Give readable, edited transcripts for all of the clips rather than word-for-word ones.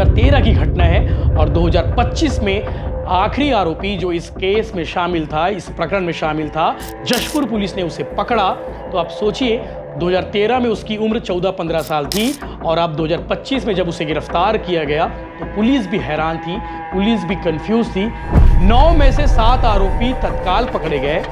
2013 की घटना है और 2025 में आखिरी आरोपी जो इस केस में शामिल था, इस प्रकरण में शामिल था, जशपुर पुलिस ने उसे पकड़ा। तो आप सोचिए 2013 में उसकी उम्र 14-15 साल थी और अब 2025 में जब उसे गिरफ्तार किया गया तो पुलिस भी हैरान थी, पुलिस भी कंफ्यूज थी। 9 में से 7 आरोपी तत्काल पकड़े गए,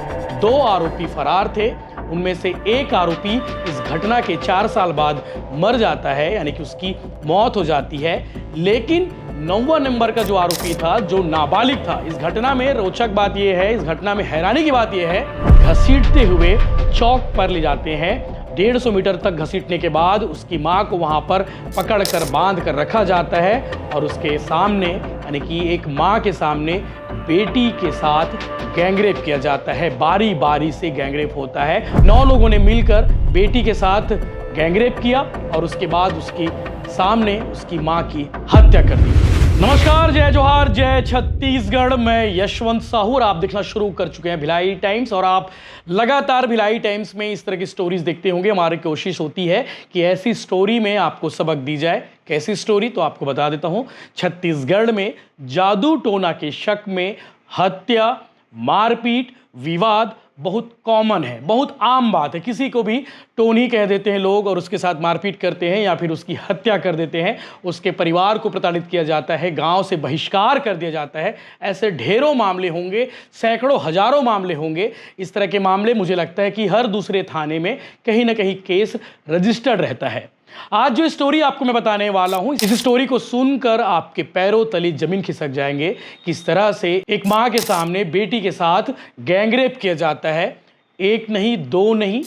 2 आरोपी फरार थे। उनमें से एक आरोपी इस घटना के 4 साल बाद मर जाता है, यानी कि उसकी मौत हो जाती है। लेकिन 9वां नंबर का जो आरोपी था, जो नाबालिग था, इस घटना में रोचक बात यह है, इस घटना में हैरानी की बात यह है, घसीटते हुए चौक पर ले जाते हैं। 150 मीटर तक घसीटने के बाद उसकी मां को वहां पर पकड़कर बांध कर रखा जाता है और उसके सामने, यानी कि एक मां के सामने बेटी के साथ गैंगरेप किया जाता है। बारी बारी से गैंगरेप होता है। 9 लोगों ने मिलकर बेटी के साथ गैंगरेप किया और उसके बाद उसकी सामने उसकी मां की हत्या कर दी। नमस्कार, जय जोहार, जय छत्तीसगढ़। मैं यशवंत साहू और आप देखना शुरू कर चुके हैं भिलाई टाइम्स और आप लगातार भिलाई टाइम्स में इस तरह की स्टोरीज देखते होंगे। हमारी कोशिश होती है कि ऐसी स्टोरी में आपको सबक दी जाए। कैसी स्टोरी, तो आपको बता देता हूं। छत्तीसगढ़ में जादू टोना के शक में हत्या, मारपीट, विवाद बहुत कॉमन है, बहुत आम बात है। किसी को भी टोनी कह देते हैं लोग और उसके साथ मारपीट करते हैं या फिर उसकी हत्या कर देते हैं। उसके परिवार को प्रताड़ित किया जाता है, गांव से बहिष्कार कर दिया जाता है। ऐसे ढेरों मामले होंगे, सैकड़ों हजारों मामले होंगे। इस तरह के मामले मुझे लगता है कि हर दूसरे थाने में कहीं ना कहीं केस रजिस्टर्ड रहता है। आज जो स्टोरी आपको मैं बताने वाला हूं, इस स्टोरी को सुनकर आपके पैरों तले जमीन खिसक जाएंगे। किस तरह से एक मां के सामने बेटी के साथ गैंगरेप किया जाता है। एक नहीं, 2 नहीं,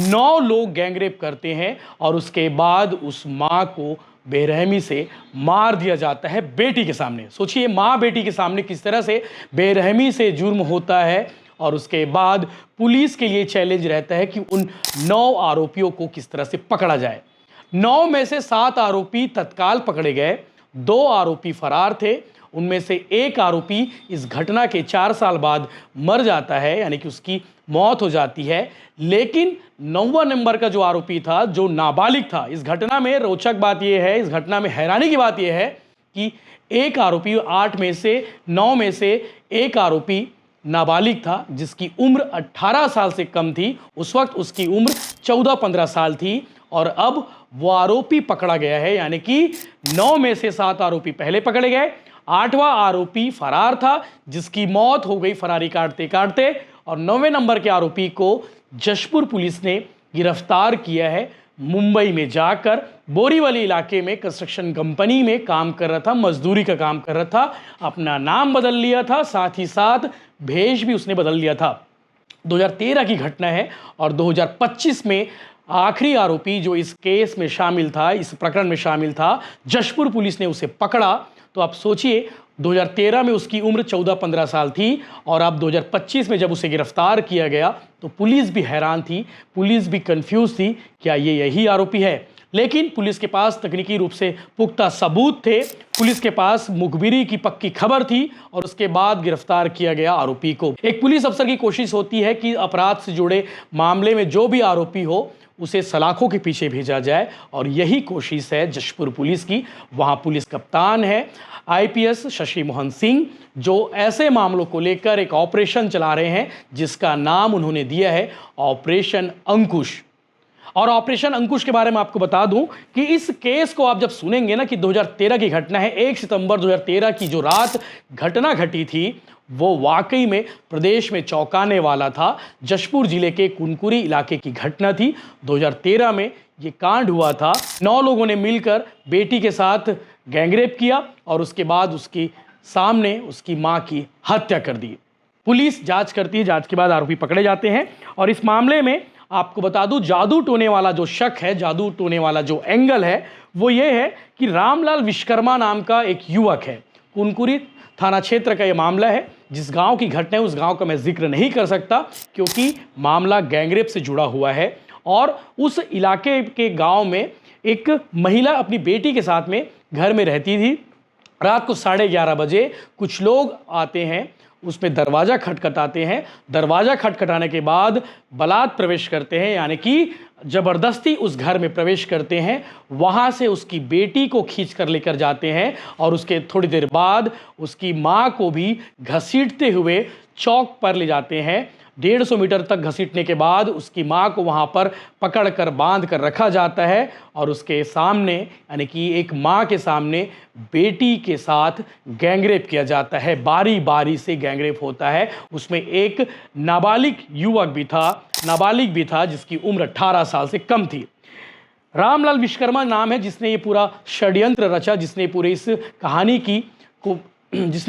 9 लोग गैंगरेप करते हैं और उसके बाद उस मां को बेरहमी से मार दिया जाता है बेटी के सामने। सोचिए, मां बेटी के सामने किस तरह से बेरहमी से जुर्म होता है। और उसके बाद पुलिस के लिए चैलेंज रहता है कि उन 9 आरोपियों को किस तरह से पकड़ा जाए। 9 में से 7 आरोपी तत्काल पकड़े गए, 2 आरोपी फरार थे। उनमें से एक आरोपी इस घटना के 4 साल बाद मर जाता है, यानी कि उसकी मौत हो जाती है। लेकिन 9वां नंबर का जो आरोपी था, जो नाबालिग था, इस घटना में रोचक बात यह है, इस घटना में हैरानी की बात यह है कि एक आरोपी 8 में से 9 में से एक आरोपी नाबालिग था, जिसकी उम्र 18 साल से कम थी। उस वक्त उसकी उम्र 14-15 साल थी और अब वो आरोपी पकड़ा गया है, यानी कि 9 में से 7 आरोपी पहले पकड़े गए। 8वां आरोपी फरार था, जिसकी मौत हो गई फरारी काटते काटते। और 9वें नंबर के आरोपी को जशपुर पुलिस ने गिरफ्तार किया है। मुंबई में जाकर बोरीवली इलाके में कंस्ट्रक्शन कंपनी में काम कर रहा था, मजदूरी का काम कर रहा था। अपना नाम बदल लिया था, साथ ही साथ भेष भी उसने बदल लिया था। 2013 की घटना है और 2025 में आखिरी आरोपी जो इस केस में शामिल था, इस प्रकरण में शामिल था, जशपुर पुलिस ने उसे पकड़ा। तो आप सोचिए, 2013 में उसकी उम्र 14-15 साल थी और अब 2025 में जब उसे गिरफ्तार किया गया तो पुलिस भी हैरान थी, पुलिस भी कंफ्यूज थी, क्या ये यही आरोपी है। लेकिन पुलिस के पास तकनीकी रूप से पुख्ता सबूत थे, पुलिस के पास मुखबिरी की पक्की खबर थी और उसके बाद गिरफ्तार किया गया आरोपी को। एक पुलिस अफसर की कोशिश होती है कि अपराध से जुड़े मामले में जो भी आरोपी हो उसे सलाखों के पीछे भेजा जाए और यही कोशिश है जशपुर पुलिस की। वहाँ पुलिस कप्तान है IPS शशि मोहन सिंह, जो ऐसे मामलों को लेकर एक ऑपरेशन चला रहे हैं जिसका नाम उन्होंने दिया है ऑपरेशन अंकुश। और ऑपरेशन अंकुश के बारे में आपको बता दूं कि इस केस को आप जब सुनेंगे ना कि 2013 की घटना है, 1 सितंबर 2013 की जो रात घटना घटी थी वो वाकई में प्रदेश में चौंकाने वाला था। जशपुर जिले के कुनकुरी इलाके की घटना थी। 2013 में ये कांड हुआ था। 9 लोगों ने मिलकर बेटी के साथ गैंगरेप किया और उसके बाद उसकी सामने उसकी मां की हत्या कर दी। पुलिस जांच करती है, जांच के बाद आरोपी पकड़े जाते हैं। और इस मामले में आपको बता दूं, जादू टोने वाला जो शक है, जादू टोने वाला जो एंगल है, वो ये है कि रामलाल विश्वकर्मा नाम का एक युवक है। कुनकुरी थाना क्षेत्र का ये मामला है। जिस गांव की घटना है उस गांव का मैं जिक्र नहीं कर सकता क्योंकि मामला गैंगरेप से जुड़ा हुआ है। और उस इलाके के गांव में एक महिला अपनी बेटी के साथ में घर में रहती थी। रात को 11:30 बजे कुछ लोग आते हैं उसमें दरवाज़ा खटखटाते हैं। दरवाज़ा खटखटाने के बाद बलात् प्रवेश करते हैं, यानी कि ज़बरदस्ती उस घर में प्रवेश करते हैं। वहाँ से उसकी बेटी को खींच कर लेकर जाते हैं और उसके थोड़ी देर बाद उसकी माँ को भी घसीटते हुए चौक पर ले जाते हैं। 150 मीटर तक घसीटने के बाद उसकी माँ को वहाँ पर पकड़ कर बांध कर रखा जाता है और उसके सामने, यानी कि एक माँ के सामने, बेटी के साथ गैंगरेप किया जाता है। बारी बारी से गैंगरेप होता है। उसमें एक नाबालिग युवक भी था, नाबालिग भी था, जिसकी उम्र 18 साल से कम थी। रामलाल विश्वकर्मा नाम है जिसने ये पूरा षड्यंत्र रचा, जिसने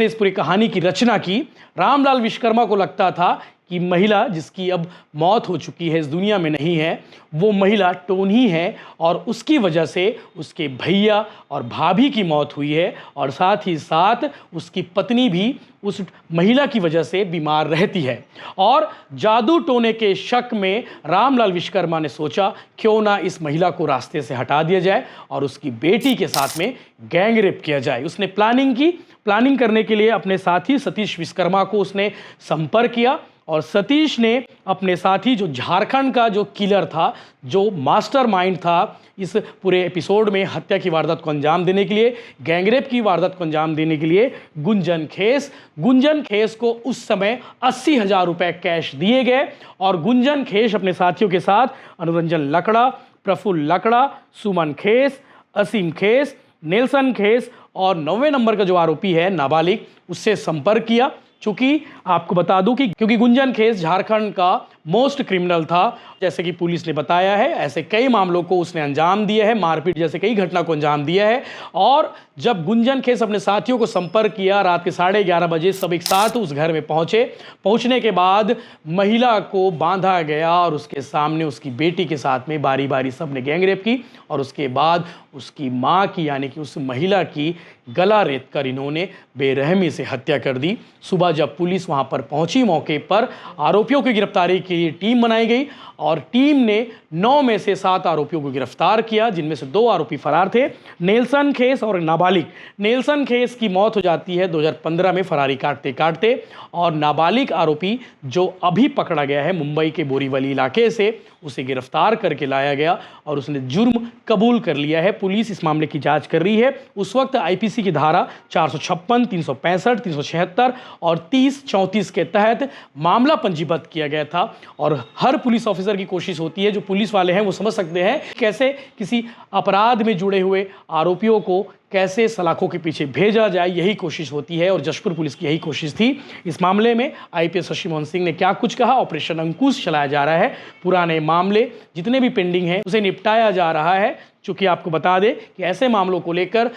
इस पूरी कहानी की रचना की। रामलाल विश्वकर्मा को लगता था कि महिला जिसकी अब मौत हो चुकी है, इस दुनिया में नहीं है, वो महिला टोनी है और उसकी वजह से उसके भैया और भाभी की मौत हुई है और साथ ही साथ उसकी पत्नी भी उस महिला की वजह से बीमार रहती है। और जादू टोने के शक में रामलाल विश्वकर्मा ने सोचा क्यों ना इस महिला को रास्ते से हटा दिया जाए और उसकी बेटी के साथ में गैंगरेप किया जाए। उसने प्लानिंग करने के लिए अपने साथी सतीश विश्वकर्मा को उसने संपर्क किया और सतीश ने अपने साथी, जो झारखंड का जो किलर था, जो मास्टरमाइंड था इस पूरे एपिसोड में हत्या की वारदात को अंजाम देने के लिए, गैंगरेप की वारदात को अंजाम देने के लिए, गुंजन खेस को उस समय 80,000 रुपये कैश दिए गए और गुंजन खेस अपने साथियों के साथ अनुरंजन लकड़ा, प्रफुल्ल लकड़ा, सुमन खेस, असीम खेस, नेल्सन खेस और 9वें नंबर का जो आरोपी है नाबालिग, उससे संपर्क किया। चूँकि आपको बता दूं कि क्योंकि गुंजन खेस झारखंड का मोस्ट क्रिमिनल था, जैसे कि पुलिस ने बताया है, ऐसे कई मामलों को उसने अंजाम दिया है, मारपीट जैसे कई घटना को अंजाम दिया है। और जब गुंजन खेस अपने साथियों को संपर्क किया, रात के 11:30 बजे सब एक साथ उस घर में पहुंचने के बाद महिला को बांधा गया और उसके सामने उसकी बेटी के साथ में बारी बारी सब ने गैंगरेप की और उसके बाद उसकी माँ की, यानी कि उस महिला की गला रेत कर इन्होंने बेरहमी से हत्या कर दी। सुबह जब पुलिस वहाँ पर पहुंची, मौके पर आरोपियों की गिरफ्तारी के लिए टीम बनाई गई और टीम ने 9 में से 7 आरोपियों को गिरफ्तार किया, जिनमें से 2 आरोपी फरार थे, नेल्सन खेस और नाबालिग। नेल्सन खेस की मौत हो जाती है 2015 में फरारी काटते काटते और नाबालिग आरोपी जो अभी पकड़ा गया है मुंबई के बोरीवली इलाके से, उसे गिरफ्तार करके लाया गया और उसने जुर्म कबूल कर लिया है। पुलिस इस मामले की जांच कर रही है। उस वक्त आईपीसी की धारा 456, 365, 376 और 3034 के तहत मामला पंजीबद्ध किया गया था और हर पुलिस ऑफिसर की कोशिश होती है, जो पुलिस वाले हैं वो समझ सकते हैं कैसे किसी अपराध में जुड़े हुए आरोपियों को कैसे सलाखों के पीछे भेजा जाए, यही कोशिश होती है और जशपुर पुलिस की यही कोशिश थी। इस मामले में आईपीएस शशि मोहन सिंह ने क्या कुछ कहा, ऑपरेशन अंकुश चलाया जा रहा है, पुराने मामले जितने भी पेंडिंग हैं उसे निपटाया जा रहा है। चूँकि आपको बता दें कि ऐसे मामलों को लेकर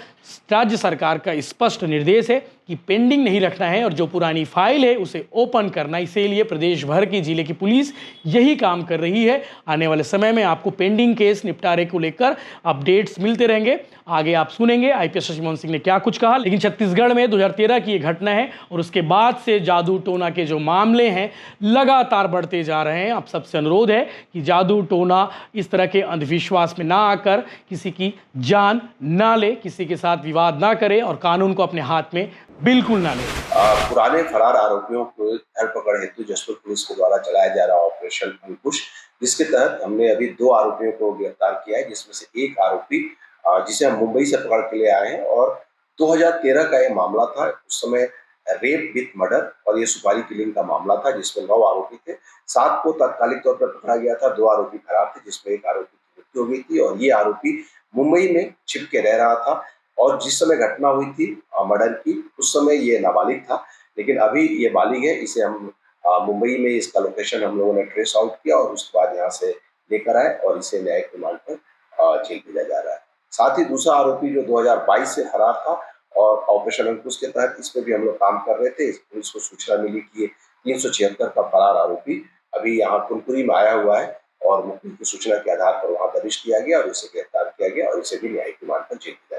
राज्य सरकार का स्पष्ट निर्देश है कि पेंडिंग नहीं रखना है और जो पुरानी फाइल है उसे ओपन करना। इसीलिए प्रदेश भर की जिले की पुलिस यही काम कर रही है। आने वाले समय में आपको पेंडिंग केस निपटारे को लेकर अपडेट्स मिलते रहेंगे। आगे आप सुनेंगे आईपीएस शशि मोहन सिंह ने क्या कुछ कहा। लेकिन छत्तीसगढ़ में 2013 की ये घटना है और उसके बाद से जादू टोना के जो मामले हैं लगातार बढ़ते जा रहे हैं। आप सबसे अनुरोध है कि जादू टोना इस तरह के अंधविश्वास में ना आकर किसी की जान ना ले, किसी के साथ विवाद ना करे और कानून को अपने हाथ में बिल्कुल ना ले। पुराने फरार आरोपियों को धरपकड़ हेतु जशपुर पुलिस के द्वारा चलाया जा रहा ऑपरेशन अंकुश, जिसके तहत हमने अभी 2 आरोपियों को गिरफ्तार किया है, जिसमें से एक आरोपी जिसे हम मुंबई से पकड़ के ले आए हैं और 2013 का ये मामला था। उस समय रेप विथ मर्डर और ये सुपारी किलिंग का मामला था, जिसमें 9 आरोपी थे। 7 को तात्कालिक तौर पर पकड़ा गया था, 2 आरोपी फरार थे, जिसमें एक आरोपी की मृत्यु हो गई थी और ये आरोपी मुंबई में छिप के रह रहा था और जिस समय घटना हुई थी मर्डर की, उस समय ये नाबालिग था, लेकिन अभी ये बालिग है। इसे हम मुंबई में इसका लोकेशन हम लोगों ने ट्रेस आउट किया और उसके बाद यहाँ से लेकर आए और इसे न्यायिक रिमांड पर जेल भेजा जा रहा है। साथ ही दूसरा आरोपी जो 2022 से फरार था और ऑपरेशन अंकुश के तहत इस पर भी हम लोग काम कर रहे थे। पुलिस को सूचना मिली कि ये 376 का फरार आरोपी अभी यहाँ कुनकुरी में आया हुआ है और मुखबिर की सूचना के आधार पर वहाँ दबिश किया गया और इसे गिरफ्तार किया गया और इसे भी न्यायिक रिमांड पर जेल भेजा